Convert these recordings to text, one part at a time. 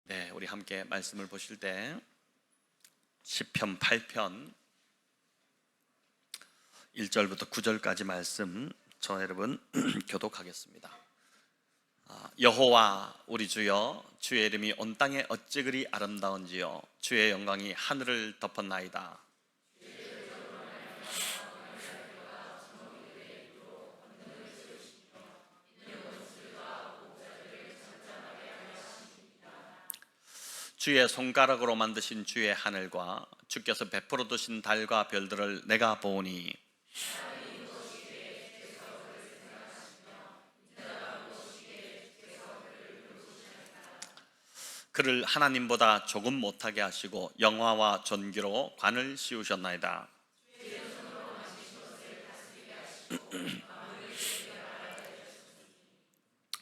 네, 우리 함께 말씀을 보실 때 시편 8편 1절부터 9절까지 말씀 저 여러분 교독하겠습니다. 여호와 우리 주여, 주의 이름이 온 땅에 어찌 그리 아름다운지요, 주의 영광이 하늘을 덮었나이다. 주의 손가락으로 만드신 주의 하늘과 주께서 베풀어 두신 달과 별들을 내가 보오니, 그를 하나님보다 조금 못하게 하시고 영화와 존귀로 관을 씌우셨나이다.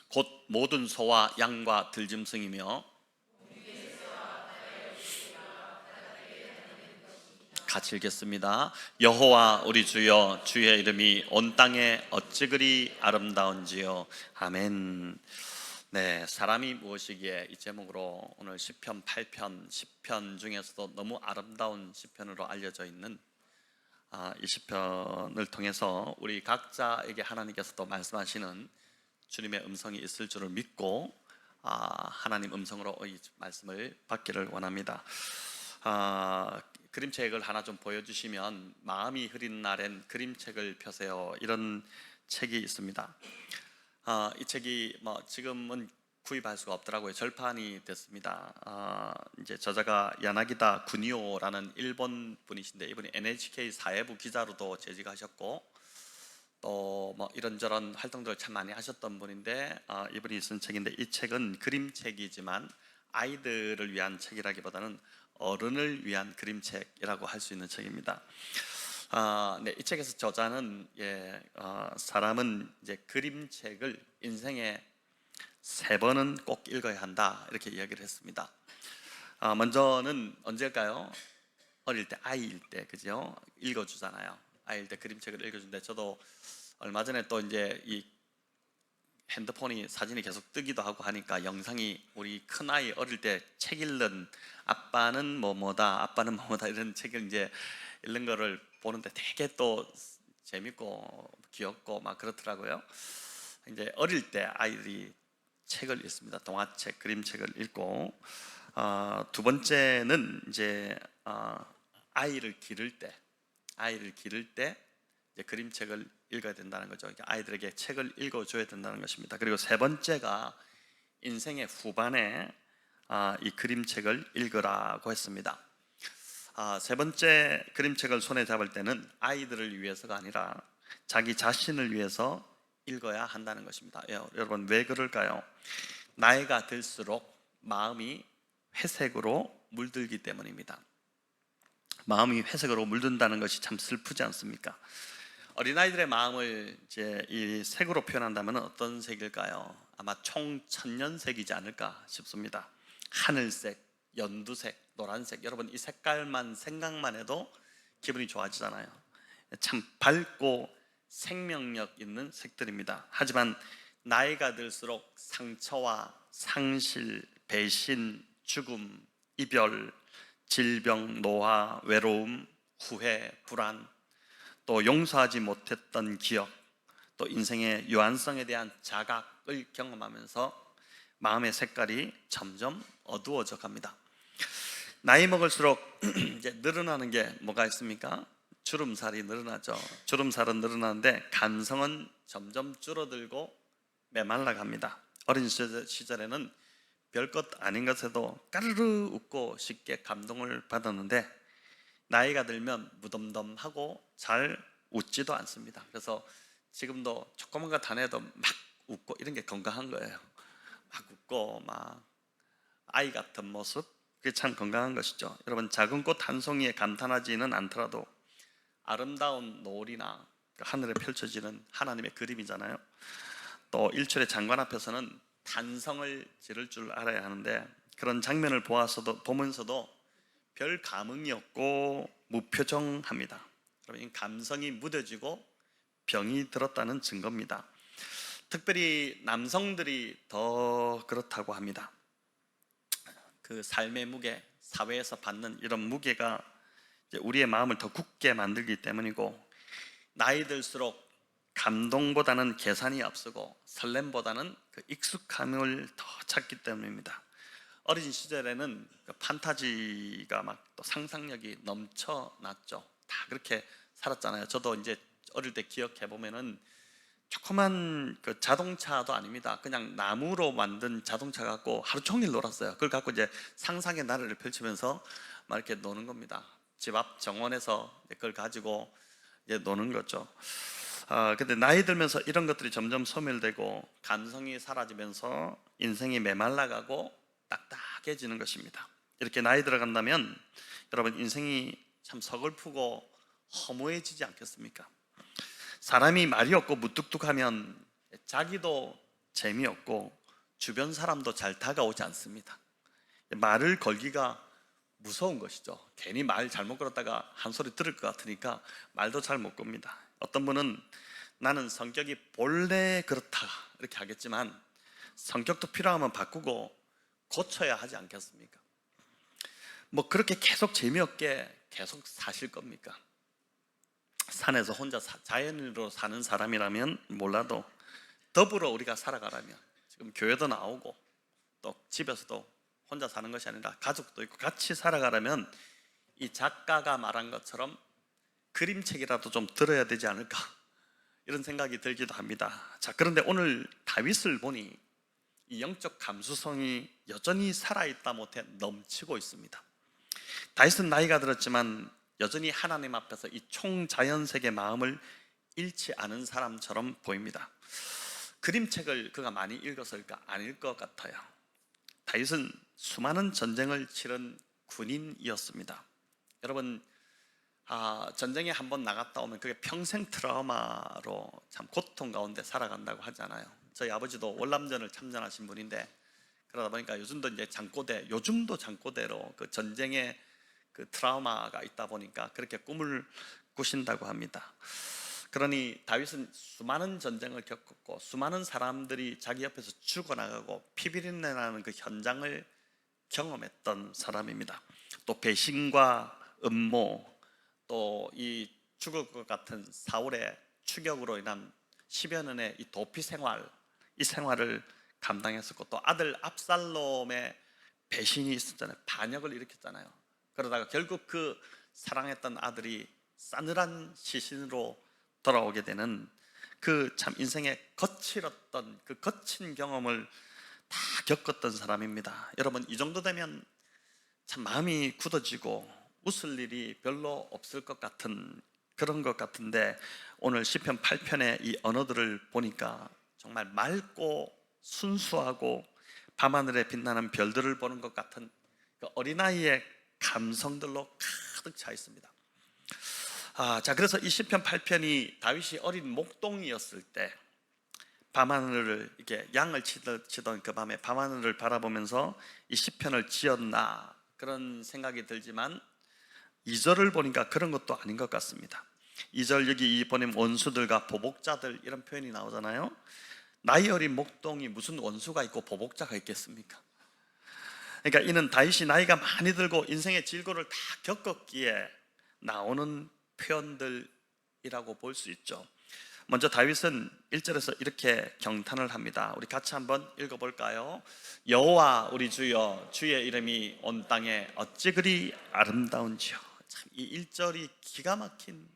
곧 모든 소와 양과 들짐승이며, 같이 읽겠습니다. 여호와 우리 주여, 주의 이름이 온 땅에 어찌 그리 아름다운지요. 아멘. 네, 사람이 무엇이기에, 이 제목으로 오늘 시편 8편, 시편 중에서도 너무 아름다운 시편으로 알려져 있는 이 시편을 통해서 우리 각자에게 하나님께서도 말씀하시는 주님의 음성이 있을 줄을 믿고 하나님 음성으로 이 말씀을 받기를 원합니다. 그림책을 하나 좀 보여주시면, 마음이 흐린 날엔 그림책을 펴세요, 이런 책이 있습니다. 이 책이 지금은 구입할 수가 없더라고요. 절판이 됐습니다. 이제 저자가 야나기다 구니오라는 일본 분이신데, 이분이 NHK 사회부 기자로도 재직하셨고 또 이런저런 활동들을 참 많이 하셨던 분인데, 이분이 쓴 책인데, 이 책은 그림책이지만 아이들을 위한 책이라기보다는 어른을 위한 그림책이라고 할 수 있는 책입니다. 네, 이 책에서 저자는 사람은 이제 그림책을 인생에 3번은 꼭 읽어야 한다, 이렇게 이야기를 했습니다. 먼저는 언제일까요? 어릴 때, 아이일 때, 그죠? 읽어주잖아요. 아이일 때 그림책을 읽어주는데, 저도 얼마 전에 또 이제 이 핸드폰이 사진이 계속 뜨기도 하고 하니까 영상이, 우리 큰아이 어릴 때 책 읽는, 아빠는 뭐뭐다, 아빠는 뭐뭐다, 이런 책을 이제 읽는 거를 보는데 되게 또 재밌고 귀엽고 막 그렇더라고요. 이제 어릴 때 아이들이 책을 읽습니다. 동화책, 그림책을 읽고, 두 번째는 이제 아이를 기를 때 이제 그림책을 읽어야 된다는 거죠. 아이들에게 책을 읽어줘야 된다는 것입니다. 그리고 세 번째가 인생의 후반에 이 그림책을 읽으라고 했습니다. 세 번째 그림책을 손에 잡을 때는 아이들을 위해서가 아니라 자기 자신을 위해서 읽어야 한다는 것입니다. 여러분, 왜 그럴까요? 나이가 들수록 마음이 회색으로 물들기 때문입니다. 마음이 회색으로 물든다는 것이 참 슬프지 않습니까? 어린아이들의 마음을 이제 이 색으로 표현한다면 어떤 색일까요? 아마 총 천년색이지 않을까 싶습니다. 하늘색, 연두색, 노란색, 여러분 이 색깔만 생각만 해도 기분이 좋아지잖아요. 참 밝고 생명력 있는 색들입니다. 하지만 나이가 들수록 상처와 상실, 배신, 죽음, 이별, 질병, 노화, 외로움, 후회, 불안, 또 용서하지 못했던 기억, 또 인생의 유한성에 대한 자각을 경험하면서 마음의 색깔이 점점 어두워져 갑니다. 나이 먹을수록 이제 늘어나는 게 뭐가 있습니까? 주름살이 늘어나죠. 주름살은 늘어나는데 감성은 점점 줄어들고 메말라 갑니다. 어린 시절에는 별것 아닌 것에도 까르르 웃고 쉽게 감동을 받았는데, 나이가 들면 무덤덤하고 잘 웃지도 않습니다. 그래서 지금도 조그만 거 다 내도 막 웃고 이런 게 건강한 거예요. 막 웃고 막 아이 같은 모습, 그게 참 건강한 것이죠. 여러분, 작은 꽃 한 송이에 감탄하지는 않더라도 아름다운 노을이나 하늘에 펼쳐지는 하나님의 그림이잖아요. 또 일출의 장관 앞에서는 탄성을 지를 줄 알아야 하는데, 그런 장면을 보면서도 별 감흥이 없고 무표정합니다. 여러분, 감성이 무뎌지고 병이 들었다는 증거입니다. 특별히 남성들이 더 그렇다고 합니다. 그 삶의 무게, 사회에서 받는 이런 무게가 이제 우리의 마음을 더 굳게 만들기 때문이고, 나이 들수록 감동보다는 계산이 앞서고 설렘보다는 그 익숙함을 더 찾기 때문입니다. 어린 시절에는 그 판타지가 막 또 상상력이 넘쳐났죠. 다 그렇게 살았잖아요. 저도 이제 어릴 때 기억해 보면은 조그만 그 자동차도 아닙니다. 그냥 나무로 만든 자동차 갖고 하루 종일 놀았어요. 그걸 갖고 이제 상상의 나래를 펼치면서 막 이렇게 노는 겁니다. 집 앞 정원에서 그걸 가지고 이제 노는 거죠. 근데 나이 들면서 이런 것들이 점점 소멸되고 감성이 사라지면서 인생이 메말라가고 딱딱해지는 것입니다. 이렇게 나이 들어간다면 여러분, 인생이 참 서글프고 허무해지지 않겠습니까? 사람이 말이 없고 무뚝뚝하면 자기도 재미없고 주변 사람도 잘 다가오지 않습니다. 말을 걸기가 무서운 것이죠. 괜히 말 잘못 걸었다가 한 소리 들을 것 같으니까 말도 잘 못 겁니다. 어떤 분은 나는 성격이 본래 그렇다 이렇게 하겠지만 성격도 필요하면 바꾸고 고쳐야 하지 않겠습니까? 뭐 그렇게 계속 재미없게 계속 사실 겁니까? 산에서 혼자 자연으로 사는 사람이라면 몰라도 더불어 우리가 살아가라면, 지금 교회도 나오고 또 집에서도 혼자 사는 것이 아니라 가족도 있고 같이 살아가려면 이 작가가 말한 것처럼 그림책이라도 좀 들어야 되지 않을까, 이런 생각이 들기도 합니다. 자, 그런데 오늘 다윗을 보니 이 영적 감수성이 여전히 살아있다 못해 넘치고 있습니다. 다윗은 나이가 들었지만 여전히 하나님 앞에서 이 총자연색의 마음을 잃지 않은 사람처럼 보입니다. 그림책을 그가 많이 읽었을까? 아닐 것 같아요. 다윗은 수많은 전쟁을 치른 군인이었습니다. 여러분, 전쟁에 한번 나갔다 오면 그게 평생 트라우마로 참 고통 가운데 살아간다고 하잖아요. 저희 아버지도 월남전을 참전하신 분인데, 그러다 보니까 요즘도 장고대로 그 전쟁에 그 트라우마가 있다 보니까 그렇게 꿈을 꾸신다고 합니다. 그러니 다윗은 수많은 전쟁을 겪었고 수많은 사람들이 자기 옆에서 죽어나가고 피비린내 나는 그 현장을 경험했던 사람입니다. 또 배신과 음모, 또 이 죽을 것 같은 사울의 추격으로 인한 10여 년의 이 도피 생활, 이 생활을 감당했었고, 또 아들 압살롬의 배신이 있었잖아요. 반역을 일으켰잖아요. 그러다가 결국 그 사랑했던 아들이 싸늘한 시신으로 돌아오게 되는 그 참 인생의 거칠었던 그 거친 경험을 다 겪었던 사람입니다. 여러분, 이 정도 되면 참 마음이 굳어지고 웃을 일이 별로 없을 것 같은 그런 것 같은데, 오늘 시편 8편의 이 언어들을 보니까 정말 맑고 순수하고 밤하늘에 빛나는 별들을 보는 것 같은 그 어린아이의 감성들로 가득 차 있습니다. 자, 그래서 이 시편 8편이 다윗이 어린 목동이었을 때 밤하늘을 이렇게 양을 치던 그 밤에 밤하늘을 바라보면서 이 시편을 지었나, 그런 생각이 들지만 2절을 보니까 그런 것도 아닌 것 같습니다. 2절 여기 보면 원수들과 보복자들 이런 표현이 나오잖아요. 나이 어린 목동이 무슨 원수가 있고 보복자가 있겠습니까? 그러니까 이는 다윗이 나이가 많이 들고 인생의 질고를 다 겪었기에 나오는 표현들이라고 볼 수 있죠. 먼저 다윗은 1절에서 이렇게 경탄을 합니다. 우리 같이 한번 읽어볼까요? 여호와 우리 주여, 주의 이름이 온 땅에 어찌 그리 아름다운지요. 참 이 1절이 기가 막힌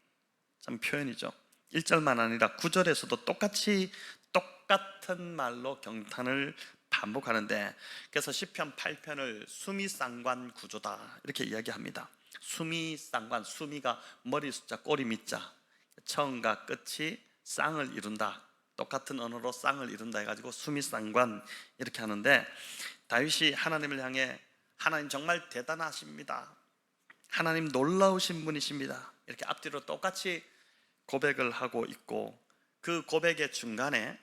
참 표현이죠. 1절만 아니라 9절에서도 똑같은 말로 경탄을 반복하는데, 그래서 시편 8편을 수미상관 구조다 이렇게 이야기합니다. 수미상관, 수미가 머리 숫자 꼬리 밑자, 처음과 끝이 쌍을 이룬다, 똑같은 언어로 쌍을 이룬다 해가지고 수미상관 이렇게 하는데, 다윗이 하나님을 향해 하나님 정말 대단하십니다, 하나님 놀라우신 분이십니다, 이렇게 앞뒤로 똑같이 고백을 하고 있고, 그 고백의 중간에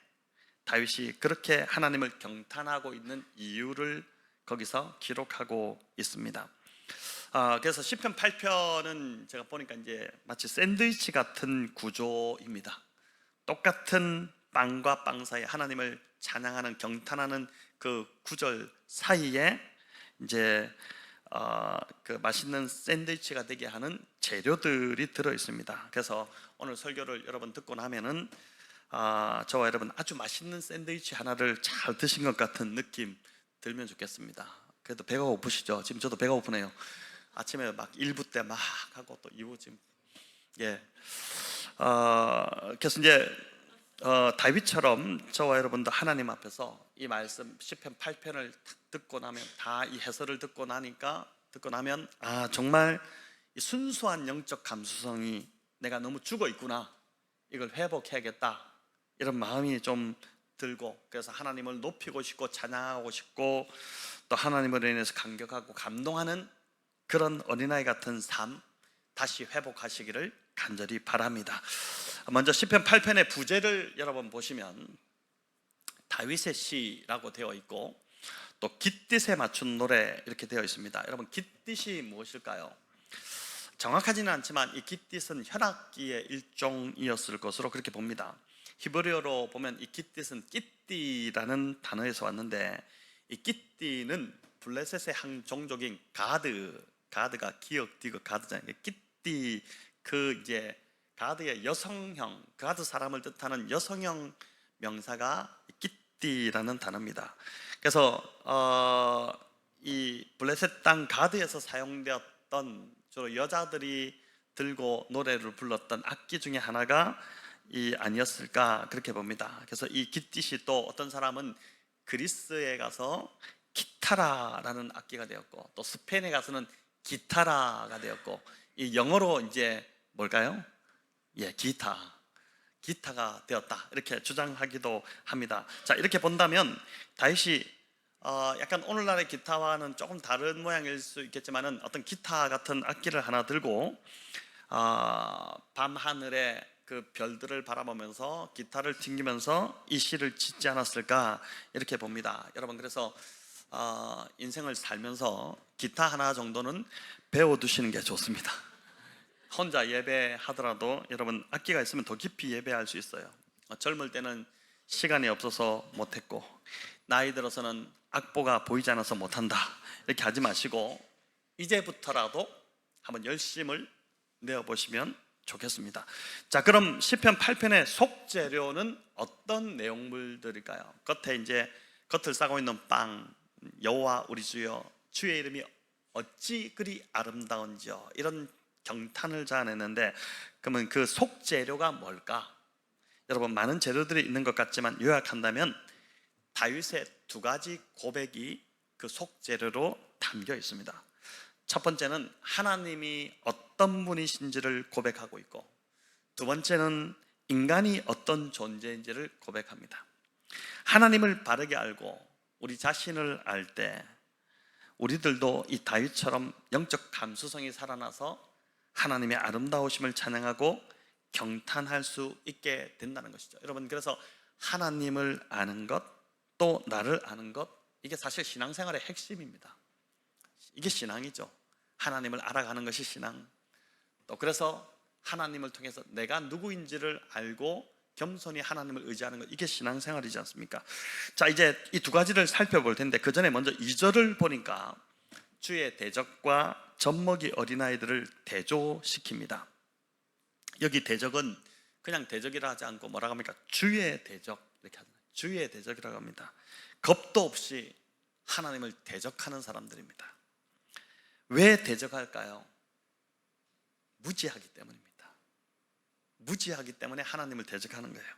다윗이 그렇게 하나님을 경탄하고 있는 이유를 거기서 기록하고 있습니다. 그래서 시편 8편은 제가 보니까 이제 마치 샌드위치 같은 구조입니다. 똑같은 빵과 빵 사이에 하나님을 찬양하는 경탄하는 그 구절 사이에 이제 그 맛있는 샌드위치가 되게 하는 재료들이 들어 있습니다. 그래서 오늘 설교를 여러분 듣고 나면은 저와 여러분 아주 맛있는 샌드위치 하나를 잘 드신 것 같은 느낌 들면 좋겠습니다. 그래도 배가 고프시죠? 지금 저도 배가 고프네요. 아침에 막 1부 때 막 하고 또 2부 지금 그래서 이제 다윗처럼 저와 여러분도 하나님 앞에서 이 말씀 시편 8편을 듣고 나면 다 이 해설을 듣고 나면 정말 이 순수한 영적 감수성이 내가 너무 죽어 있구나, 이걸 회복해야겠다, 이런 마음이 좀 들고, 그래서 하나님을 높이고 싶고 찬양하고 싶고 또 하나님으로 인해서 감격하고 감동하는 그런 어린아이 같은 삶 다시 회복하시기를 간절히 바랍니다. 먼저 시편 8편의 부제를 여러분 보시면 다윗의 시라고 되어 있고 또 깃딧에 맞춘 노래 이렇게 되어 있습니다. 여러분, 깃딧이 무엇일까요? 정확하지는 않지만 이 깃딧은 현악기의 일종이었을 것으로 그렇게 봅니다. 히브리어로 보면 이 깃딧은 끼띠라는 단어에서 왔는데, 이 끼띠는 블레셋의 한 종족인 가드가 기억 디귿 가드잖아요. 끼띠, 그 이제 가드의 여성형, 가드 사람을 뜻하는 여성형 명사가 끼띠라는 단어입니다. 그래서 이 블레셋 땅 가드에서 사용되었던 주로 여자들이 들고 노래를 불렀던 악기 중에 하나가 아니었을까 그렇게 봅니다. 그래서 이 깃딧이 또 어떤 사람은 그리스에 가서 기타라라는 악기가 되었고 또 스페인에 가서는 기타라가 되었고, 이 영어로 이제 뭘까요? 기타가 되었다, 이렇게 주장하기도 합니다. 자, 이렇게 본다면 다윗이 약간 오늘날의 기타와는 조금 다른 모양일 수 있겠지만은 어떤 기타 같은 악기를 하나 들고 밤하늘에 그 별들을 바라보면서 기타를 튕기면서 이 시를 짓지 않았을까 이렇게 봅니다. 여러분, 그래서 인생을 살면서 기타 하나 정도는 배워두시는 게 좋습니다. 혼자 예배하더라도 여러분 악기가 있으면 더 깊이 예배할 수 있어요. 젊을 때는 시간이 없어서 못했고 나이 들어서는 악보가 보이지 않아서 못한다, 이렇게 하지 마시고 이제부터라도 한번 열심을 내어보시면 좋겠습니다. 자, 그럼 시편 8편의 속재료는 어떤 내용물들일까요? 겉을 싸고 있는 빵, 여호와 우리 주여 주의 이름이 어찌 그리 아름다운지요, 이런 경탄을 자아내는데, 그러면 그 속재료가 뭘까? 여러분, 많은 재료들이 있는 것 같지만 요약한다면 다윗의 두 가지 고백이 그 속재료로 담겨 있습니다. 첫 번째는 하나님이 어떤 분이신지를 고백하고 있고, 두 번째는 인간이 어떤 존재인지를 고백합니다. 하나님을 바르게 알고 우리 자신을 알 때 우리들도 이 다윗처럼 영적 감수성이 살아나서 하나님의 아름다우심을 찬양하고 경탄할 수 있게 된다는 것이죠. 여러분, 그래서 하나님을 아는 것, 또 나를 아는 것, 이게 사실 신앙생활의 핵심입니다. 이게 신앙이죠. 하나님을 알아가는 것이 신앙. 또 그래서 하나님을 통해서 내가 누구인지를 알고 겸손히 하나님을 의지하는 것, 이게 신앙생활이지 않습니까? 자, 이제 이 두 가지를 살펴볼 텐데 그 전에 먼저 2절을 보니까 주의 대적과 젖먹이 어린아이들을 대조시킵니다. 여기 대적은 그냥 대적이라 하지 않고 뭐라고 합니까? 주의 대적, 이렇게 하잖아요. 주의 대적이라고 합니다. 겁도 없이 하나님을 대적하는 사람들입니다. 왜 대적할까요? 무지하기 때문입니다. 무지하기 때문에 하나님을 대적하는 거예요.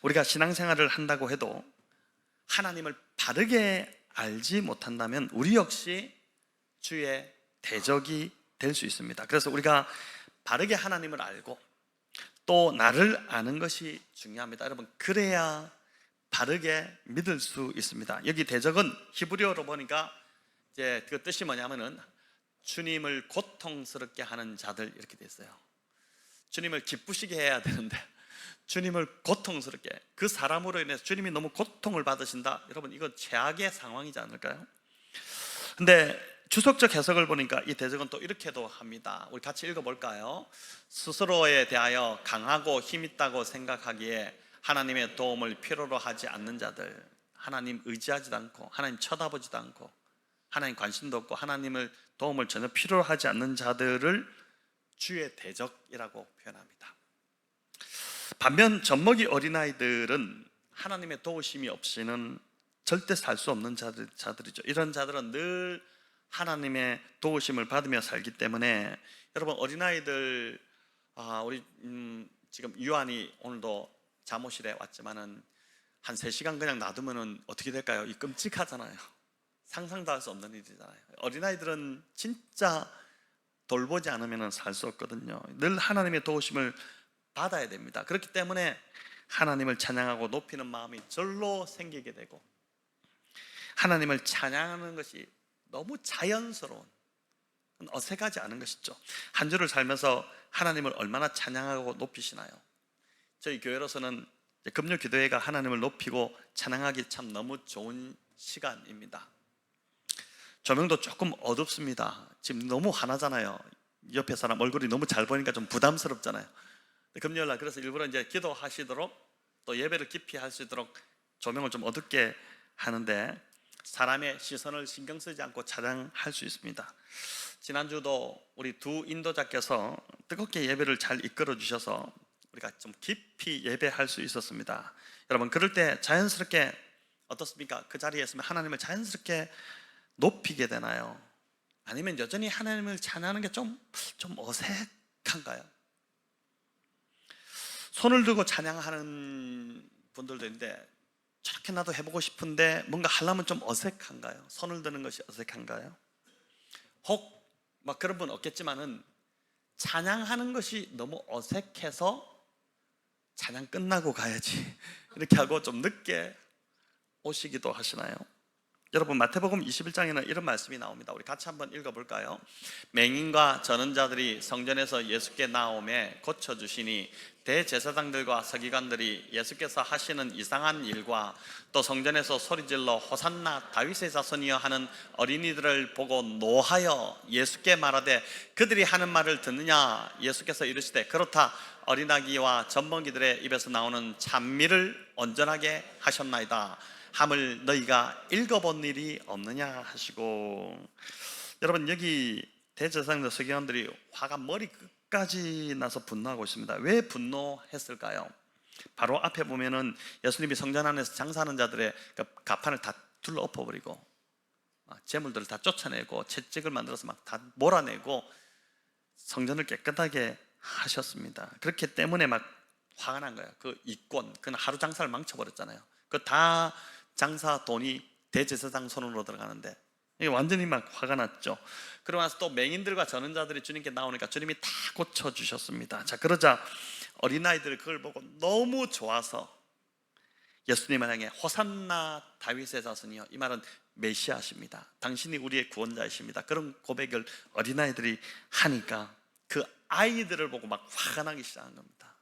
우리가 신앙생활을 한다고 해도 하나님을 바르게 알지 못한다면 우리 역시 주의 대적이 될 수 있습니다. 그래서 우리가 바르게 하나님을 알고 또 나를 아는 것이 중요합니다. 여러분, 그래야 바르게 믿을 수 있습니다. 여기 대적은 히브리어로 보니까 이제 그 뜻이 뭐냐면은 주님을 고통스럽게 하는 자들, 이렇게 돼 있어요. 주님을 기쁘시게 해야 되는데 주님을 고통스럽게, 그 사람으로 인해서 주님이 너무 고통을 받으신다. 여러분, 이건 최악의 상황이지 않을까요? 근데 주석적 해석을 보니까 이 대적은 또 이렇게도 합니다. 우리 같이 읽어볼까요? 스스로에 대하여 강하고 힘있다고 생각하기에 하나님의 도움을 필요로 하지 않는 자들, 하나님 의지하지도 않고 하나님 쳐다보지도 않고 하나님 관심도 없고 하나님을 도움을 전혀 필요로 하지 않는 자들을 주의 대적이라고 표현합니다. 반면 젖먹이 어린아이들은 하나님의 도우심이 없이는 절대 살 수 없는 자들이죠. 이런 자들은 늘 하나님의 도우심을 받으며 살기 때문에, 여러분 어린아이들, 우리 지금 유한이 오늘도 잠옷실에 왔지만은 한 3시간 그냥 놔두면은 어떻게 될까요? 이 끔찍하잖아요. 상상도 할 수 없는 일이잖아요. 어린아이들은 진짜 돌보지 않으면 살 수 없거든요. 늘 하나님의 도우심을 받아야 됩니다. 그렇기 때문에 하나님을 찬양하고 높이는 마음이 절로 생기게 되고, 하나님을 찬양하는 것이 너무 자연스러운, 어색하지 않은 것이죠. 한 주를 살면서 하나님을 얼마나 찬양하고 높이시나요? 저희 교회로서는 금요 기도회가 하나님을 높이고 찬양하기 참 너무 좋은 시간입니다. 조명도 조금 어둡습니다. 지금 너무 환하잖아요. 옆에 사람 얼굴이 너무 잘 보니까 좀 부담스럽잖아요. 금요일날 그래서 일부러 이제 기도하시도록, 또 예배를 깊이 할 수 있도록 조명을 좀 어둡게 하는데, 사람의 시선을 신경 쓰지 않고 찬양할 수 있습니다. 지난주도 우리 두 인도자께서 뜨겁게 예배를 잘 이끌어 주셔서 우리가 좀 깊이 예배할 수 있었습니다. 여러분, 그럴 때 자연스럽게 어떻습니까? 그 자리에 있으면 하나님을 자연스럽게 높이게 되나요? 아니면 여전히 하나님을 찬양하는 게 좀 어색한가요? 손을 들고 찬양하는 분들도 있는데, 저렇게 나도 해보고 싶은데 뭔가 하려면 좀 어색한가요? 손을 드는 것이 어색한가요? 혹 막 그런 분 없겠지만은 찬양하는 것이 너무 어색해서 찬양 끝나고 가야지 이렇게 하고 좀 늦게 오시기도 하시나요? 여러분, 마태복음 21장에는 이런 말씀이 나옵니다. 우리 같이 한번 읽어볼까요? 맹인과 저는 자들이 성전에서 예수께 나오매 고쳐주시니, 대제사장들과 서기관들이 예수께서 하시는 이상한 일과 또 성전에서 소리질러 호산나 다윗의 자손이여 하는 어린이들을 보고 노하여 예수께 말하되, 그들이 하는 말을 듣느냐? 예수께서 이르시되, 그렇다. 어린아기와 젖먹이들의 입에서 나오는 찬미를 온전하게 하셨나이다 함을 너희가 읽어본 일이 없느냐 하시고, 여러분, 여기 대제사장들 서기관들이 화가 머리 끝까지 나서 분노하고 있습니다. 왜 분노했을까요? 바로 앞에 보면은 예수님이 성전 안에서 장사하는 자들의 가판을 다 둘러 엎어버리고 재물들을 다 쫓아내고 채찍을 만들어서 막 다 몰아내고 성전을 깨끗하게 하셨습니다. 그렇기 때문에 막 화가 난 거예요. 그 이권, 그는 하루 장사를 망쳐버렸잖아요. 그 다 장사 돈이 대제사장 손으로 들어가는데 이게 완전히 막 화가 났죠. 그러고 나서 또 맹인들과 전원자들이 주님께 나오니까 주님이 다 고쳐주셨습니다. 자, 그러자 어린아이들 그걸 보고 너무 좋아서 예수님을 향해 호산나 다윗의 자손이여, 이 말은 메시아십니다. 당신이 우리의 구원자이십니다. 그런 고백을 어린아이들이 하니까 그 아이들을 보고 막 화가 나기 시작한 겁니다.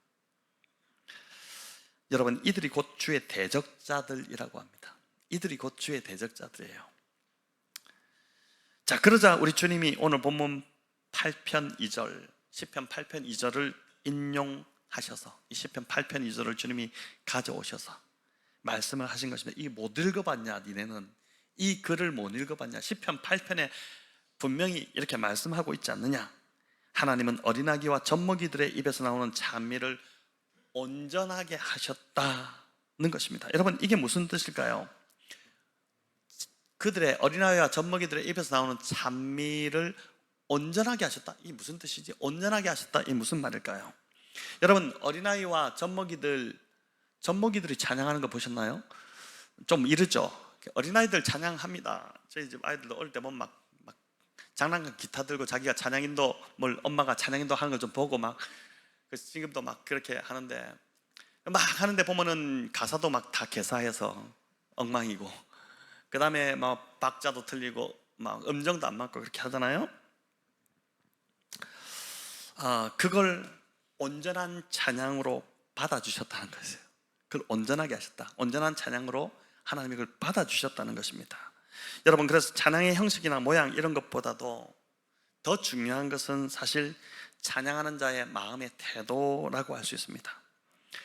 여러분, 이들이 곧 주의 대적자들이라고 합니다. 이들이 곧 주의 대적자들이에요. 자, 그러자 우리 주님이 오늘 본문 8편 2절, 시편 8편 2절을 인용하셔서, 이 시편 8편 2절을 주님이 가져오셔서 말씀을 하신 것입니다. 이 못 읽어봤냐? 니네는 이 글을 못 읽어봤냐? 시편 8편에 분명히 이렇게 말씀하고 있지 않느냐? 하나님은 어린아기와 젖먹이들의 입에서 나오는 찬미를 온전하게 하셨다는 것입니다. 여러분, 이게 무슨 뜻일까요? 그들의 어린아이와 젖먹이들의 입에서 나오는 찬미를 온전하게 하셨다. 이게 무슨 뜻이지? 온전하게 하셨다. 이게 무슨 말일까요? 여러분, 어린아이와 젖먹이들이 찬양하는 거 보셨나요? 좀 이르죠? 어린아이들 찬양합니다. 저희 집 아이들도 어릴 때 보면 막 장난감 기타 들고 자기가 찬양인도, 뭘 엄마가 찬양인도 하는 걸 좀 보고 막, 그래서 지금도 막 그렇게 하는데, 막 하는데 보면은 가사도 막 다 개사해서 엉망이고, 그 다음에 막 박자도 틀리고 막 음정도 안 맞고 그렇게 하잖아요. 그걸 온전한 찬양으로 받아주셨다는 것이에요. 그걸 온전하게 하셨다. 온전한 찬양으로 하나님이 그걸 받아주셨다는 것입니다. 여러분, 그래서 찬양의 형식이나 모양 이런 것보다도 더 중요한 것은 사실 찬양하는 자의 마음의 태도라고 할 수 있습니다.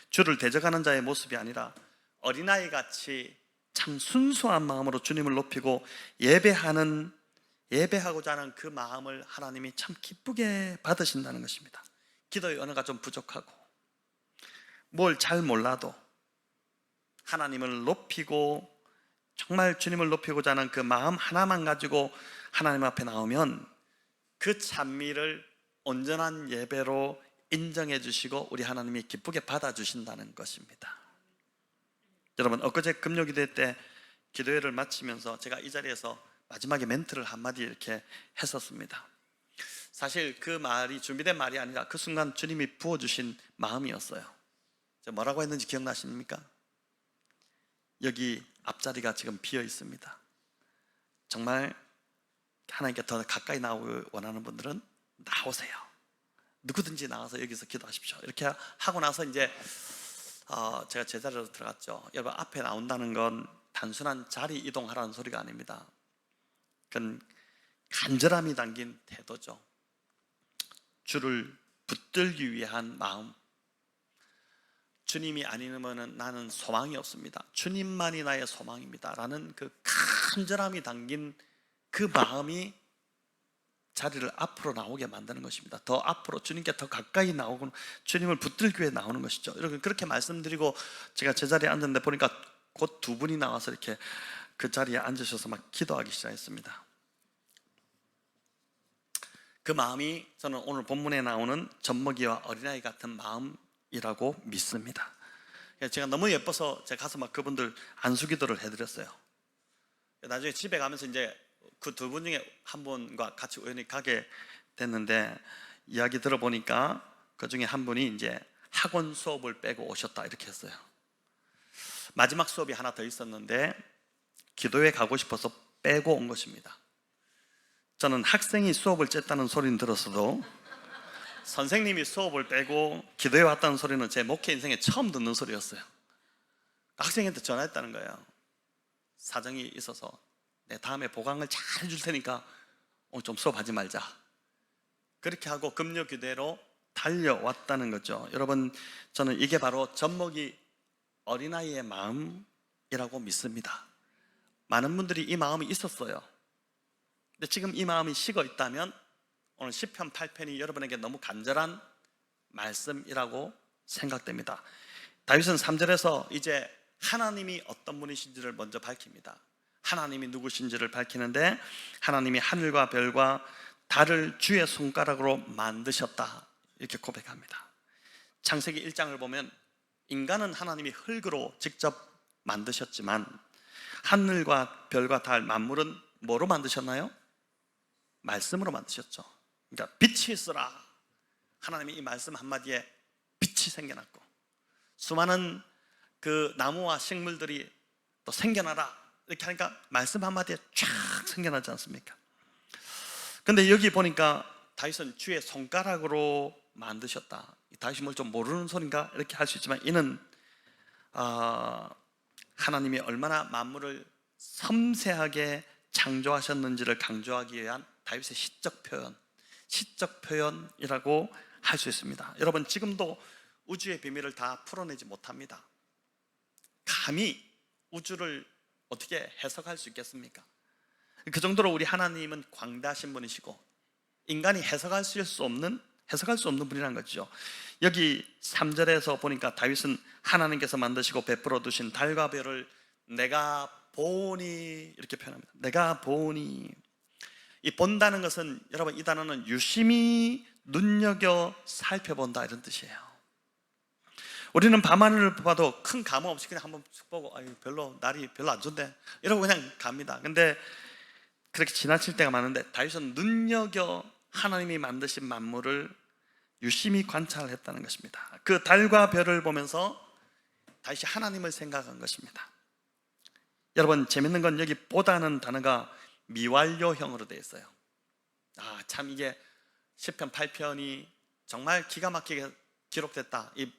주를 대적하는 자의 모습이 아니라 어린아이 같이 참 순수한 마음으로 주님을 높이고 예배하고자 하는 그 마음을 하나님이 참 기쁘게 받으신다는 것입니다. 기도의 언어가 좀 부족하고 뭘 잘 몰라도 하나님을 높이고 정말 주님을 높이고자 하는 그 마음 하나만 가지고 하나님 앞에 나오면 그 찬미를 온전한 예배로 인정해 주시고 우리 하나님이 기쁘게 받아주신다는 것입니다. 여러분, 엊그제 금요기도 때 기도회를 마치면서 제가 이 자리에서 마지막에 멘트를 한마디 이렇게 했었습니다. 사실 그 말이 준비된 말이 아니라 그 순간 주님이 부어주신 마음이었어요. 제가 뭐라고 했는지 기억나십니까? 여기 앞자리가 지금 비어 있습니다. 정말 하나님께 더 가까이 나오기 원하는 분들은 나오세요. 누구든지 나와서 여기서 기도하십시오. 이렇게 하고 나서 이제 제가 제자리로 들어갔죠. 여러분, 앞에 나온다는 건 단순한 자리 이동하라는 소리가 아닙니다. 그건 간절함이 담긴 태도죠. 주를 붙들기 위한 마음. 주님이 아니면 나는 소망이 없습니다. 주님만이 나의 소망입니다 라는 그 간절함이 담긴 그 마음이 자리를 앞으로 나오게 만드는 것입니다. 더 앞으로 주님께 더 가까이 나오고 주님을 붙들기 위해 나오는 것이죠. 여러분, 그렇게 말씀드리고 제가 제자리에 앉았는데 보니까 곧 두 분이 나와서 이렇게 그 자리에 앉으셔서 막 기도하기 시작했습니다. 그 마음이 저는 오늘 본문에 나오는 젖먹이와 어린아이 같은 마음이라고 믿습니다. 제가 너무 예뻐서 제가 가서 막 그분들 안수기도를 해드렸어요. 나중에 집에 가면서 이제 그 두 분 중에 한 분과 같이 우연히 가게 됐는데 이야기 들어보니까 그 중에 한 분이 이제 학원 수업을 빼고 오셨다 이렇게 했어요. 마지막 수업이 하나 더 있었는데 기도회 가고 싶어서 빼고 온 것입니다. 저는 학생이 수업을 쨌다는 소리는 들었어도 선생님이 수업을 빼고 기도회 왔다는 소리는 제 목회 인생에 처음 듣는 소리였어요. 학생한테 전화했다는 거예요. 사정이 있어서 내 다음에 보강을 잘 해줄 테니까 오늘 좀 수업하지 말자. 그렇게 하고 금요 교대로 달려왔다는 거죠. 여러분, 저는 이게 바로 젖먹이 어린아이의 마음이라고 믿습니다. 많은 분들이 이 마음이 있었어요. 근데 지금 이 마음이 식어 있다면 오늘 시편 8편이 여러분에게 너무 간절한 말씀이라고 생각됩니다. 다윗은 3절에서 이제 하나님이 어떤 분이신지를 먼저 밝힙니다. 하나님이 누구신지를 밝히는데 하나님이 하늘과 별과 달을 주의 손가락으로 만드셨다 이렇게 고백합니다. 창세기 1장을 보면 인간은 하나님이 흙으로 직접 만드셨지만 하늘과 별과 달 만물은 뭐로 만드셨나요? 말씀으로 만드셨죠. 그러니까 빛이 있으라. 하나님이 이 말씀 한마디에 빛이 생겨났고 수많은 그 나무와 식물들이 또 생겨나라 이렇게 하니까 말씀 한마디에 쫙 생겨나지 않습니까? 근데 여기 보니까 다윗은 주의 손가락으로 만드셨다. 다윗이 뭘 좀 모르는 소린가 이렇게 할 수 있지만 이는 하나님이 얼마나 만물을 섬세하게 창조하셨는지를 강조하기 위한 다윗의 시적 표현이라고 할 수 있습니다. 여러분, 지금도 우주의 비밀을 다 풀어내지 못합니다. 감히 우주를 어떻게 해석할 수 있겠습니까? 그 정도로 우리 하나님은 광대하신 분이시고 인간이 해석할 수 없는 분이라는 거죠. 여기 3절에서 보니까 다윗은 하나님께서 만드시고 베풀어 두신 달과 별을 내가 보니 이렇게 표현합니다. 내가 보니. 이 본다는 것은 여러분 이 단어는 유심히 눈여겨 살펴본다 이런 뜻이에요. 우리는 밤하늘을 봐도 큰 감흥 없이 그냥 한번 쭉 보고 날이 별로 안 좋네 이러고 그냥 갑니다. 근데 그렇게 지나칠 때가 많은데 다윗은 눈여겨 하나님이 만드신 만물을 유심히 관찰했다는 것입니다. 그 달과 별을 보면서 다윗이 하나님을 생각한 것입니다. 여러분, 재밌는 건 여기 보다는 단어가 미완료형으로 되어 있어요. 참 이게 시편 8편이 정말 기가 막히게 기록됐다. 이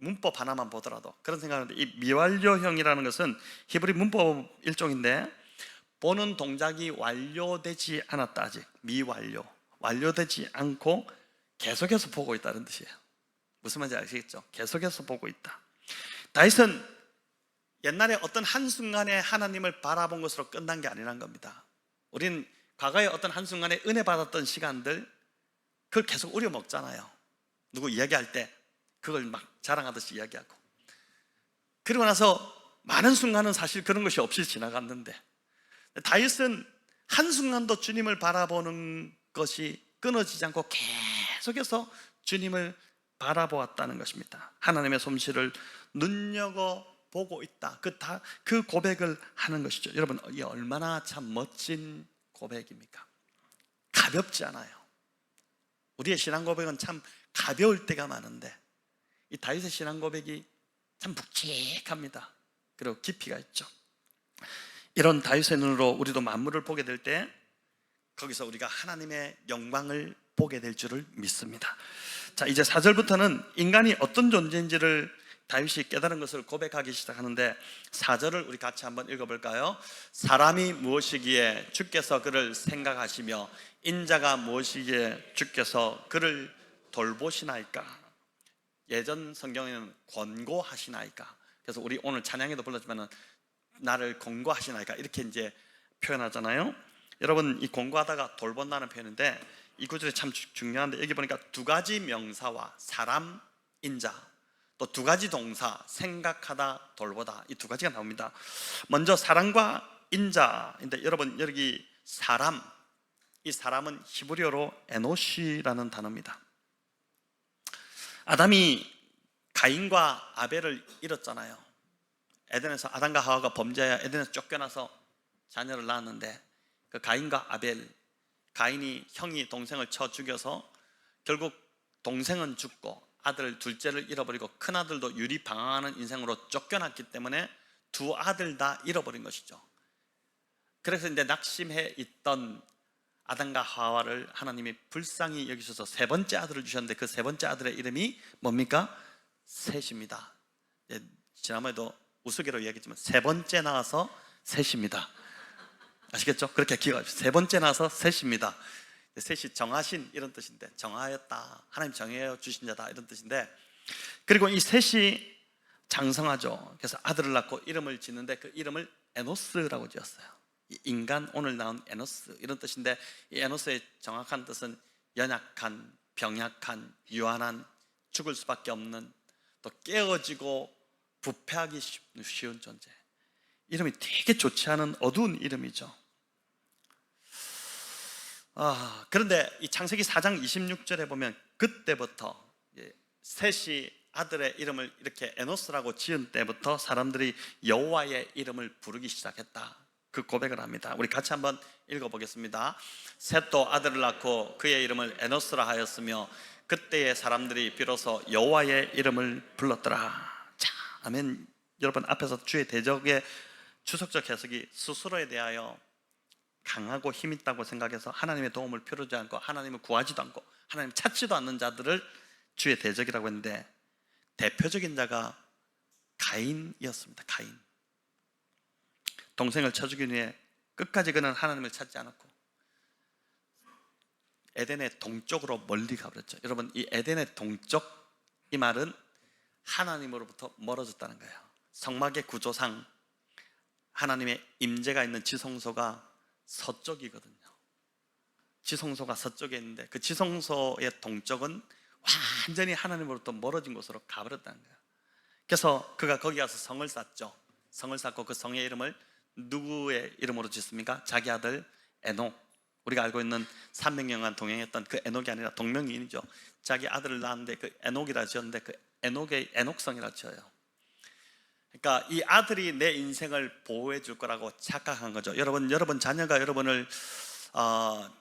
문법 하나만 보더라도 그런 생각하는데 이 미완료형이라는 것은 히브리 문법 일종인데 보는 동작이 완료되지 않았다. 아직 미완료, 완료되지 않고 계속해서 보고 있다는 뜻이에요. 무슨 말인지 아시겠죠? 계속해서 보고 있다. 다윗은 옛날에 어떤 한순간에 하나님을 바라본 것으로 끝난 게 아니란 겁니다. 우린 과거에 어떤 한순간에 은혜 받았던 시간들, 그걸 계속 우려먹잖아요. 누구 이야기할 때 그걸 막 자랑하듯이 이야기하고, 그리고 나서 많은 순간은 사실 그런 것이 없이 지나갔는데, 다윗은 한순간도 주님을 바라보는 것이 끊어지지 않고 계속해서 주님을 바라보았다는 것입니다. 하나님의 솜씨를 눈여겨보고 있다, 그 고백을 하는 것이죠. 여러분, 이 얼마나 참 멋진 고백입니까? 가볍지 않아요. 우리의 신앙 고백은 참 가벼울 때가 많은데, 이 다윗의 신앙 고백이 참 묵직합니다. 그리고 깊이가 있죠. 이런 다윗의 눈으로 우리도 만물을 보게 될 때 거기서 우리가 하나님의 영광을 보게 될 줄을 믿습니다. 자, 이제 4절부터는 인간이 어떤 존재인지를 다윗이 깨달은 것을 고백하기 시작하는데, 4절을 우리 같이 한번 읽어볼까요? 사람이 무엇이기에 주께서 그를 생각하시며 인자가 무엇이기에 주께서 그를 돌보시나이까? 예전 성경에는 권고하시나이까? 그래서 우리 오늘 찬양에도 불렀지만 나를 권고하시나이까? 이렇게 이제 표현하잖아요. 여러분, 이 권고하다가 돌본다는 표현인데, 이 구절이 참 중요한데, 여기 보니까 두 가지 명사와 사람, 인자, 또 두 가지 동사, 생각하다, 돌보다, 이 두 가지가 나옵니다. 먼저 사람과 인자인데, 여러분 여기 사람, 이 사람은 히브리어로 에노시라는 단어입니다. 아담이 가인과 아벨을 잃었잖아요. 에덴에서 아담과 하와가 범죄하여 에덴에서 쫓겨나서 자녀를 낳았는데, 그 가인과 아벨, 가인이 형이 동생을 쳐 죽여서 결국 동생은 죽고 아들 둘째를 잃어버리고 큰아들도 유리방황하는 인생으로 쫓겨났기 때문에 두 아들 다 잃어버린 것이죠. 그래서 이제 낙심해 있던 아담과 하와를 하나님이 불쌍히 여기셔서 세 번째 아들을 주셨는데, 그 세 번째 아들의 이름이 뭡니까? 셋입니다. 지난번에도 우스개로 이야기했지만 세 번째 나와서 셋입니다. 아시겠죠? 그렇게 기억하십시오. 세 번째 나와서 셋입니다. 셋이 정하신 이런 뜻인데, 정하였다, 하나님 정해 주신 자다 이런 뜻인데, 그리고 이 셋이 장성하죠. 그래서 아들을 낳고 이름을 짓는데 그 이름을 에노스라고 지었어요. 인간, 오늘 나온 에노스 이런 뜻인데, 이 에노스의 정확한 뜻은 연약한, 병약한, 유한한, 죽을 수밖에 없는, 또 깨어지고 부패하기 쉬운 존재. 이름이 되게 좋지 않은 어두운 이름이죠. 그런데 이 창세기 4장 26절에 보면 그때부터 셋이 아들의 이름을 이렇게 에노스라고 지은 때부터 사람들이 여호와의 이름을 부르기 시작했다, 그 고백을 합니다. 우리 같이 한번 읽어보겠습니다. 셋도 아들을 낳고 그의 이름을 에노스라 하였으며 그때의 사람들이 비로소 여호와의 이름을 불렀더라. 자, 아멘. 여러분, 앞에서 주의 대적의 추석적 해석이 스스로에 대하여 강하고 힘있다고 생각해서 하나님의 도움을 필요하지 않고 하나님을 구하지도 않고 하나님 찾지도 않는 자들을 주의 대적이라고 했는데, 대표적인 자가 가인이었습니다. 가인, 동생을 쳐 죽이기 위해 끝까지 그는 하나님을 찾지 않았고 에덴의 동쪽으로 멀리 가버렸죠. 여러분, 이 에덴의 동쪽, 이 말은 하나님으로부터 멀어졌다는 거예요. 성막의 구조상 하나님의 임재가 있는 지성소가 서쪽이거든요. 지성소가 서쪽에 있는데 그 지성소의 동쪽은 완전히 하나님으로부터 멀어진 곳으로 가버렸다는 거예요. 그래서 그가 거기 가서 성을 쌓죠. 성을 쌓고 그 성의 이름을 누구의 이름으로 짓습니까? 자기 아들 에녹, 우리가 알고 있는 300년간 동행했던 그 에녹이 아니라 동명이인이죠. 자기 아들을 낳았는데 그 에녹이라 지었는데 그 에녹의 에녹성이라 지어요. 그러니까 이 아들이 내 인생을 보호해 줄 거라고 착각한 거죠. 여러분 자녀가 여러분을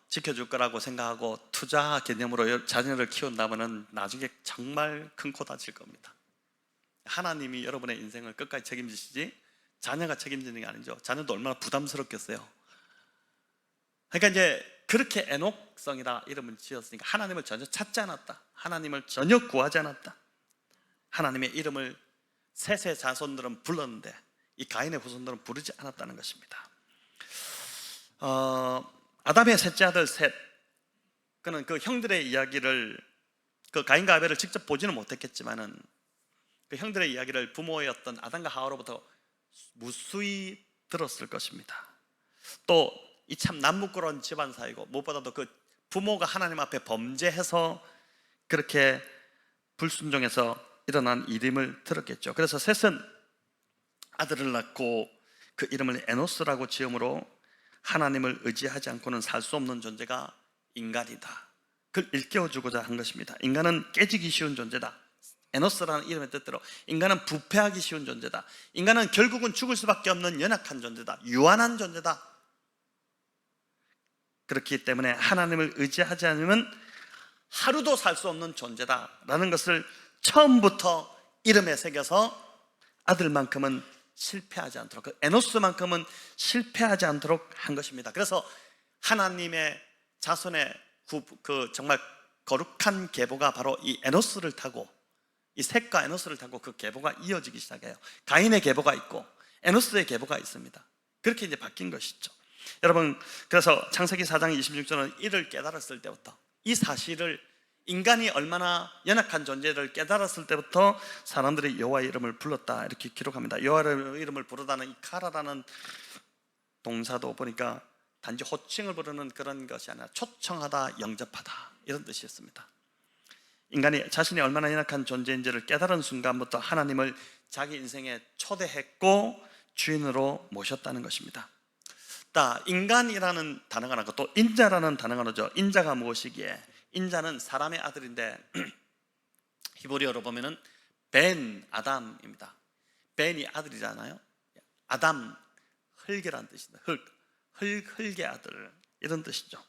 지켜줄 거라고 생각하고 투자 개념으로 자녀를 키운다면 나중에 정말 큰 코 다칠 겁니다. 하나님이 여러분의 인생을 끝까지 책임지시지 자녀가 책임지는 게 아니죠. 자녀도 얼마나 부담스럽겠어요. 그러니까 이제 그렇게 에녹성이라 이름을 지었으니까 하나님을 전혀 찾지 않았다, 하나님을 전혀 구하지 않았다. 하나님의 이름을 셋의 자손들은 불렀는데 이 가인의 후손들은 부르지 않았다는 것입니다. 아담의 셋째 아들 셋, 그는 그 형들의 이야기를, 그 가인과 아벨을 직접 보지는 못했겠지만은 그 형들의 이야기를 부모였던 아담과 하와로부터 무수히 들었을 것입니다. 또 이 참 남부끄러운 집안 사이고 무엇보다도 그 부모가 하나님 앞에 범죄해서 그렇게 불순종해서 일어난 일임을 들었겠죠. 그래서 셋은 아들을 낳고 그 이름을 에노스라고 지음으로 하나님을 의지하지 않고는 살 수 없는 존재가 인간이다, 그걸 일깨워주고자 한 것입니다. 인간은 깨지기 쉬운 존재다. 에노스라는 이름의 뜻대로 인간은 부패하기 쉬운 존재다. 인간은 결국은 죽을 수밖에 없는 연약한 존재다, 유한한 존재다. 그렇기 때문에 하나님을 의지하지 않으면 하루도 살 수 없는 존재다라는 것을 처음부터 이름에 새겨서 아들만큼은 실패하지 않도록, 그 에노스만큼은 실패하지 않도록 한 것입니다. 그래서 하나님의 자손의 그 정말 거룩한 계보가 바로 이 에노스를 타고, 이 셋과 에노스를 타고 그 계보가 이어지기 시작해요. 가인의 계보가 있고 에노스의 계보가 있습니다. 그렇게 이제 바뀐 것이죠. 여러분, 그래서 창세기 4장 26절은 이를 깨달았을 때부터, 이 사실을, 인간이 얼마나 연약한 존재를 깨달았을 때부터 사람들이 여호와의 이름을 불렀다, 이렇게 기록합니다. 여호와의 이름을 부르다는 이 카라라는 동사도 보니까 단지 호칭을 부르는 그런 것이 아니라 초청하다, 영접하다, 이런 뜻이었습니다. 인간이 자신이 얼마나 연약한 존재인지를 깨달은 순간부터 하나님을 자기 인생에 초대했고 주인으로 모셨다는 것입니다. 인간이라는 단어가 나고 또 인자라는 단어가 나오죠. 인자가 무엇이기에? 인자는 사람의 아들인데 히브리어로 보면은 벤 아담입니다. 벤이 아들이잖아요. 아담, 흙이라는 뜻입니다. 흙의 아들, 이런 뜻이죠.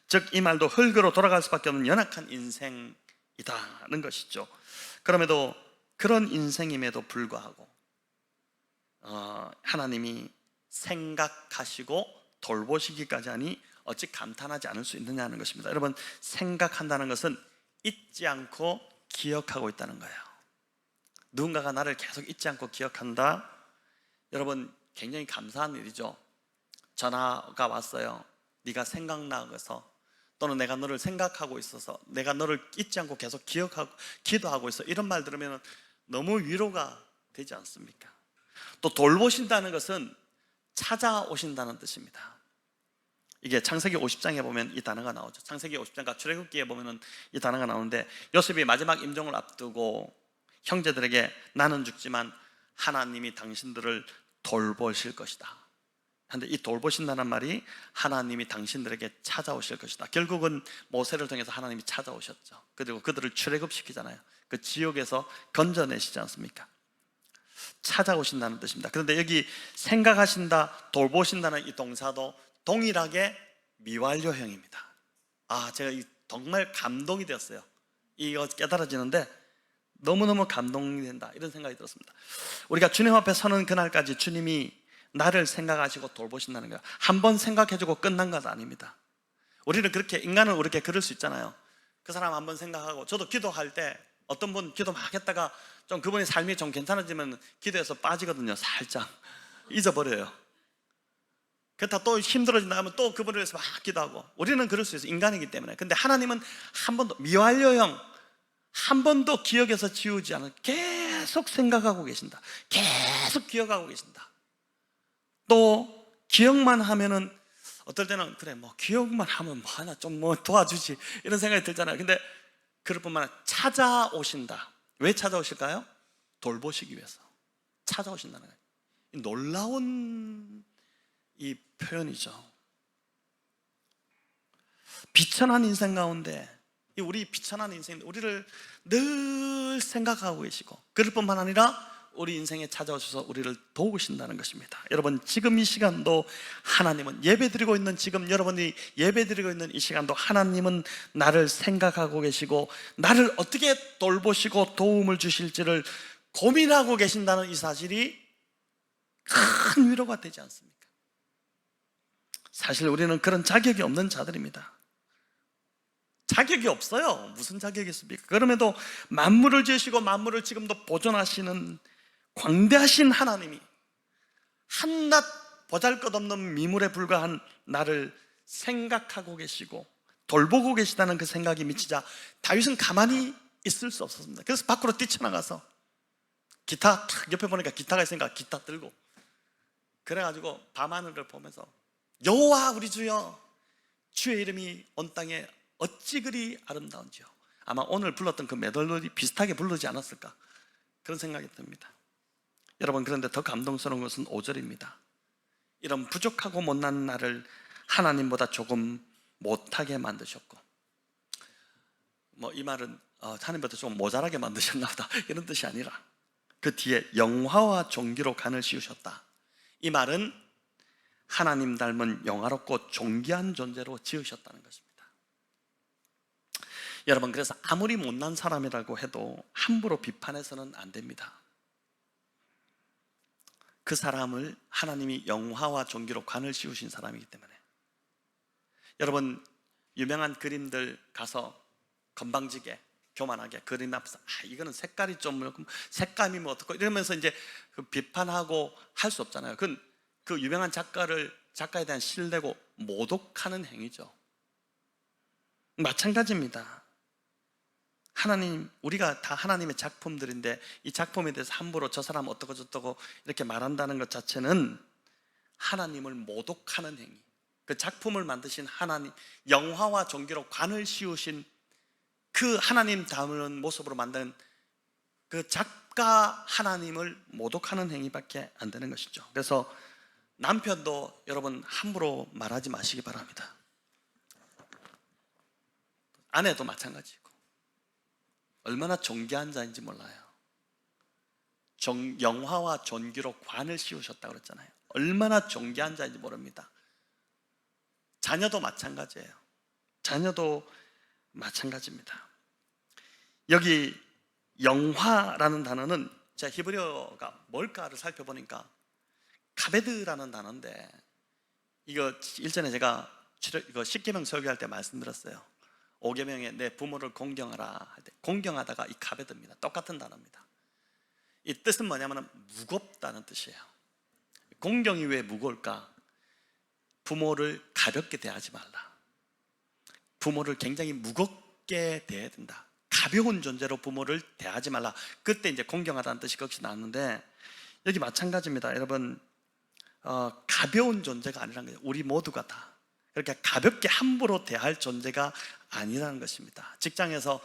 즉 이 말도 흙으로 돌아갈 수밖에 없는 연약한 인생이다는 것이죠. 그럼에도 그런 인생임에도 불구하고 하나님이 생각하시고 돌보시기까지 하니 어찌 감탄하지 않을 수 있느냐는 것입니다. 여러분, 생각한다는 것은 잊지 않고 기억하고 있다는 거예요. 누군가가 나를 계속 잊지 않고 기억한다. 여러분, 굉장히 감사한 일이죠. 전화가 왔어요. 네가 생각나서, 또는 내가 너를 생각하고 있어서, 내가 너를 잊지 않고 계속 기억하고 기도하고 있어, 이런 말 들으면 너무 위로가 되지 않습니까? 또 돌보신다는 것은 찾아오신다는 뜻입니다. 이게 창세기 50장에 보면 이 단어가 나오죠. 창세기 50장과 출애굽기에 보면 이 단어가 나오는데, 요셉이 마지막 임종을 앞두고 형제들에게 나는 죽지만 하나님이 당신들을 돌보실 것이다. 그런데 이 돌보신다는 말이 하나님이 당신들에게 찾아오실 것이다. 결국은 모세를 통해서 하나님이 찾아오셨죠. 그리고 그들을 출애굽시키잖아요. 그 지옥에서 건져내시지 않습니까? 찾아오신다는 뜻입니다. 그런데 여기 생각하신다, 돌보신다는 이 동사도 동일하게 미완료형입니다. 제가 정말 감동이 되었어요. 이거 깨달아지는데 너무너무 감동이 된다, 이런 생각이 들었습니다. 우리가 주님 앞에 서는 그날까지 주님이 나를 생각하시고 돌보신다는 거예요. 한번 생각해주고 끝난 것 아닙니다. 우리는 그렇게, 인간은 그렇게 그럴 수 있잖아요. 그 사람 한번 생각하고, 저도 기도할 때 어떤 분 기도 막 했다가 좀 그분의 삶이 좀 괜찮아지면 기도해서 빠지거든요. 살짝 잊어버려요. 그렇다 또 힘들어진다 하면 또 그분을 위해서 막 기도하고. 우리는 그럴 수 있어요, 인간이기 때문에. 근데 하나님은 한 번도, 미완료형, 한 번도 기억에서 지우지 않은, 계속 생각하고 계신다, 계속 기억하고 계신다. 또 기억만 하면은, 어떨 때는 그래 뭐 기억만 하면 뭐 하나 좀 뭐 도와주지, 이런 생각이 들잖아요. 근데 그럴 뿐만 아니라 찾아오신다. 왜 찾아오실까요? 돌보시기 위해서 찾아오신다는 거예요. 놀라운 이 표현이죠. 비천한 인생 가운데, 우리 비천한 인생, 우리를 늘 생각하고 계시고, 그럴 뿐만 아니라 우리 인생에 찾아오셔서 우리를 도우신다는 것입니다. 여러분, 지금 이 시간도 하나님은, 예배드리고 있는 지금 여러분이 예배드리고 있는 이 시간도 하나님은 나를 생각하고 계시고 나를 어떻게 돌보시고 도움을 주실지를 고민하고 계신다는 이 사실이 큰 위로가 되지 않습니까? 사실 우리는 그런 자격이 없는 자들입니다. 자격이 없어요. 무슨 자격이 있습니까? 그럼에도 만물을 지으시고 만물을 지금도 보존하시는 광대하신 하나님이 한낱 보잘것없는 미물에 불과한 나를 생각하고 계시고 돌보고 계시다는 그 생각이 미치자 다윗은 가만히 있을 수 없었습니다. 그래서 밖으로 뛰쳐나가서 기타 탁, 옆에 보니까 기타가 있으니까 기타 들고 그래가지고 밤하늘을 보면서 여호와 우리 주여, 주의 이름이 온 땅에 어찌 그리 아름다운지요. 아마 오늘 불렀던 그 메들리 비슷하게 부르지 않았을까, 그런 생각이 듭니다. 여러분, 그런데 더 감동스러운 것은 5절입니다. 이런 부족하고 못난 나를 하나님보다 조금 못하게 만드셨고, 이 말은 하나님보다 좀 모자라게 만드셨나 보다 이런 뜻이 아니라, 그 뒤에 영화와 존귀로 간을 씌우셨다, 이 말은 하나님 닮은 영화롭고 존귀한 존재로 지으셨다는 것입니다. 여러분, 그래서 아무리 못난 사람이라고 해도 함부로 비판해서는 안 됩니다. 그 사람을 하나님이 영화와 존귀로 관을 씌우신 사람이기 때문에. 여러분, 유명한 그림들 가서 건방지게 교만하게 그림 앞에서 이거는 색깔이 좀 색감이 뭐 어떻고 이러면서 이제 그 비판하고 할 수 없잖아요. 그 유명한 작가에 대한 신뢰고 모독하는 행위죠. 마찬가지입니다. 하나님, 우리가 다 하나님의 작품들인데 이 작품에 대해서 함부로 저 사람 어떻고 저쩌고 이렇게 말한다는 것 자체는 하나님을 모독하는 행위. 그 작품을 만드신 하나님, 영화와 존귀로 관을 씌우신 그 하나님 닮은 모습으로 만든 그 작가 하나님을 모독하는 행위밖에 안 되는 것이죠. 그래서 남편도 여러분 함부로 말하지 마시기 바랍니다. 아내도 마찬가지고. 얼마나 존귀한 자인지 몰라요. 영화와 존귀로 관을 씌우셨다고 그랬잖아요. 얼마나 존귀한 자인지 모릅니다. 자녀도 마찬가지예요. 자녀도 마찬가지입니다. 여기 영화라는 단어는 제가 히브리어가 뭘까를 살펴보니까 카베드라는 단어인데, 이거 일전에 제가 이거 십계명 설교할 때 말씀드렸어요. 5계명에 내 부모를 공경하라 할 때 공경하다가 이 카베드입니다. 똑같은 단어입니다. 이 뜻은 뭐냐면 무겁다는 뜻이에요. 공경이 왜 무거울까? 부모를 가볍게 대하지 말라. 부모를 굉장히 무겁게 대해야 된다. 가벼운 존재로 부모를 대하지 말라. 그때 이제 공경하다는 뜻이 거기서 나왔는데, 여기 마찬가지입니다. 여러분, 가벼운 존재가 아니라는 거예요. 우리 모두가 다 그렇게 가볍게 함부로 대할 존재가 아니라는 것입니다. 직장에서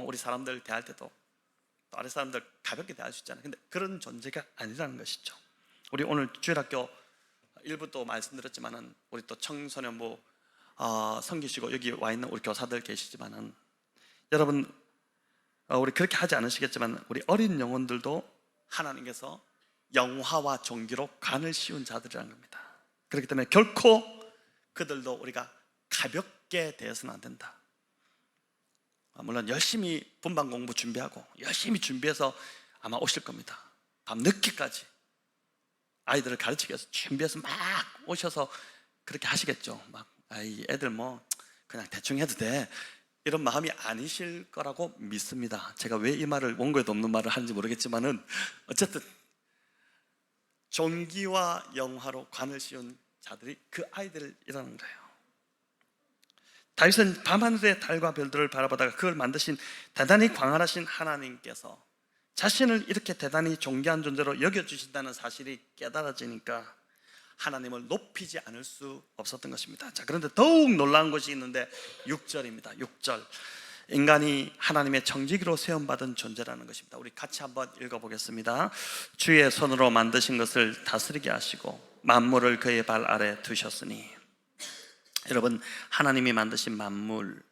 우리 사람들 대할 때도 또 아래 사람들 가볍게 대할 수 있잖아요. 근데 그런 존재가 아니라는 것이죠. 우리 오늘 주일학교 일부 또 말씀드렸지만은 우리 또 청소년부 섬기시고 여기 와 있는 우리 교사들 계시지만은, 여러분, 우리 그렇게 하지 않으시겠지만 우리 어린 영혼들도 하나님께서 영화와 존귀로 관을 씌운 자들이라는 겁니다. 그렇기 때문에 결코 그들도 우리가 가볍게 대해서는 안 된다. 물론 열심히 분반 공부 준비하고 열심히 준비해서 아마 오실 겁니다. 밤 늦게까지 아이들을 가르치기 위해서 준비해서 막 오셔서 그렇게 하시겠죠. 애들 그냥 대충 해도 돼, 이런 마음이 아니실 거라고 믿습니다. 제가 왜 이 말을 원고에도 없는 말을 하는지 모르겠지만은 어쨌든 존귀와 영화로 관을 씌운 자들이 그 아이들이라는 거예요. 다윗은 밤하늘의 달과 별들을 바라보다가 그걸 만드신 대단히 광활하신 하나님께서 자신을 이렇게 대단히 존귀한 존재로 여겨주신다는 사실이 깨달아지니까 하나님을 높이지 않을 수 없었던 것입니다. 자, 그런데 더욱 놀라운 것이 있는데 6절입니다. 6절, 인간이 하나님의 청지기로 세움받은 존재라는 것입니다. 우리 같이 한번 읽어보겠습니다. 주의 손으로 만드신 것을 다스리게 하시고 만물을 그의 발 아래 두셨으니. 여러분, 하나님이 만드신 만물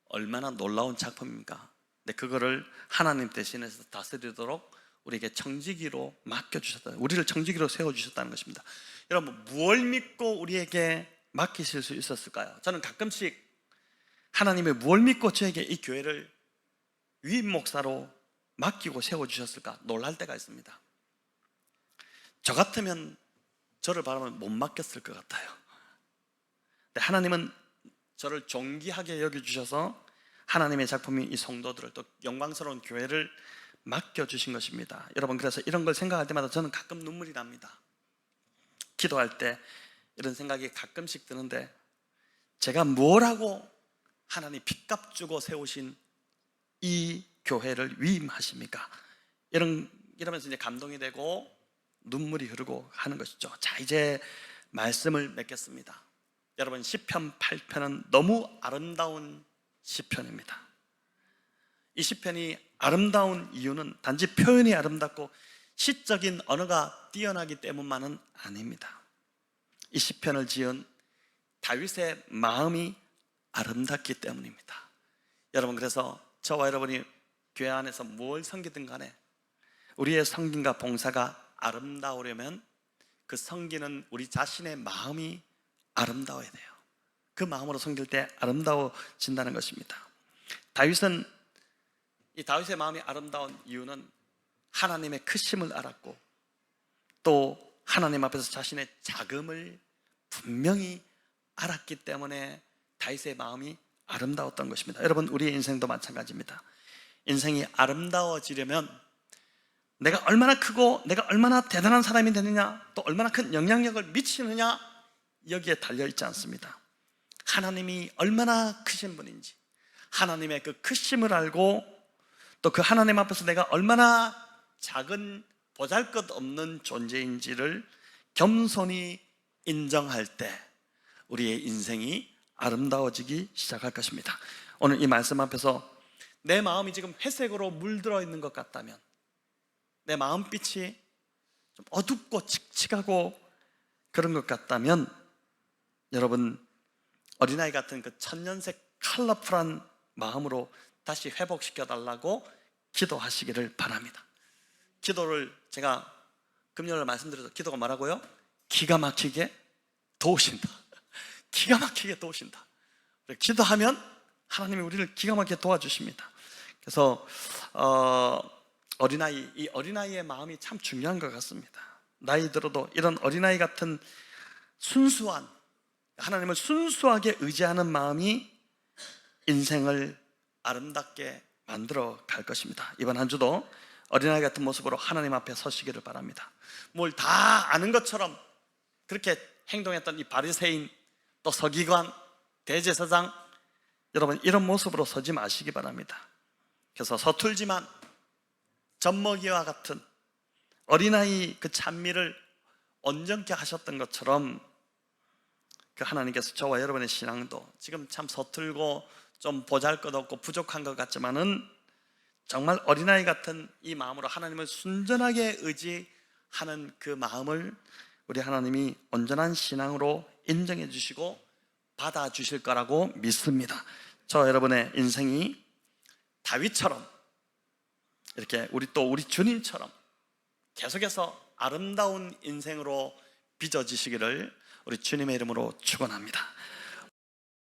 얼마나 놀라운 작품입니까? 근데 그거를 하나님 대신해서 다스리도록 우리에게 청지기로 맡겨주셨다. 우리를 청지기로 세워주셨다는 것입니다. 여러분, 무엇을 믿고 우리에게 맡기실 수 있었을까요? 저는 가끔씩 하나님의 무엇을 믿고 저에게 이 교회를 위임 목사로 맡기고 세워주셨을까 놀랄 때가 있습니다. 저 같으면 저를 바라보면 못 맡겼을 것 같아요. 근데 하나님은 저를 존귀하게 여겨주셔서 하나님의 작품인 이 성도들을, 또 영광스러운 교회를 맡겨주신 것입니다. 여러분, 그래서 이런 걸 생각할 때마다 저는 가끔 눈물이 납니다. 기도할 때 이런 생각이 가끔씩 드는데, 제가 뭘 하고 하나님 핏값 주고 세우신 이 교회를 위임하십니까? 이러면서 이제 감동이 되고 눈물이 흐르고 하는 것이죠. 자, 이제 말씀을 맺겠습니다. 여러분, 시편 8편은 너무 아름다운 시편입니다. 이 시편이 아름다운 이유는 단지 표현이 아름답고 시적인 언어가 뛰어나기 때문만은 아닙니다. 이 시편을 지은 다윗의 마음이 아름답기 때문입니다. 여러분, 그래서 저와 여러분이 교회 안에서 뭘 섬기든 간에 우리의 섬김과 봉사가 아름다우려면 그 섬기는 우리 자신의 마음이 아름다워야 돼요. 그 마음으로 섬길 때 아름다워진다는 것입니다. 이 다윗의 마음이 아름다운 이유는 하나님의 크심을 알았고 또 하나님 앞에서 자신의 작음을 분명히 알았기 때문에 다윗의 마음이 아름다웠던 것입니다. 여러분, 우리의 인생도 마찬가지입니다. 인생이 아름다워지려면 내가 얼마나 크고 내가 얼마나 대단한 사람이 되느냐, 또 얼마나 큰 영향력을 미치느냐, 여기에 달려있지 않습니다. 하나님이 얼마나 크신 분인지, 하나님의 그 크심을 알고 또 그 하나님 앞에서 내가 얼마나 작은 보잘것없는 존재인지를 겸손히 인정할 때 우리의 인생이 아름다워지기 시작할 것입니다. 오늘 이 말씀 앞에서 내 마음이 지금 회색으로 물들어 있는 것 같다면, 내 마음빛이 좀 어둡고 칙칙하고 그런 것 같다면, 여러분, 어린아이 같은 그 천년색 컬러풀한 마음으로 다시 회복시켜 달라고 기도하시기를 바랍니다. 기도를 제가 금요일에 말씀드려서 기도가 뭐라고요? 기가 막히게 도우신다. 기가 막히게 도우신다. 기도하면 하나님이 우리를 기가 막히게 도와주십니다. 그래서 이 어린아이의 마음이 참 중요한 것 같습니다. 나이 들어도 이런 어린아이 같은 순수한, 하나님을 순수하게 의지하는 마음이 인생을 아름답게 만들어 갈 것입니다. 이번 한 주도 어린아이 같은 모습으로 하나님 앞에 서시기를 바랍니다. 뭘 다 아는 것처럼 그렇게 행동했던 이 바리새인, 또 서기관, 대제사장, 여러분, 이런 모습으로 서지 마시기 바랍니다. 그래서 서툴지만 젖먹이와 같은 어린아이 그 찬미를 온전케 하셨던 것처럼 그 하나님께서 저와 여러분의 신앙도 지금 참 서툴고 좀 보잘것없고 부족한 것 같지만은 정말 어린아이 같은 이 마음으로 하나님을 순전하게 의지하는 그 마음을 우리 하나님이 온전한 신앙으로 인정해 주시고 받아주실 거라고 믿습니다. 저와 여러분의 인생이 다윗처럼 이렇게 우리 주님처럼 계속해서 아름다운 인생으로 빚어지시기를 우리 주님의 이름으로 축원합니다.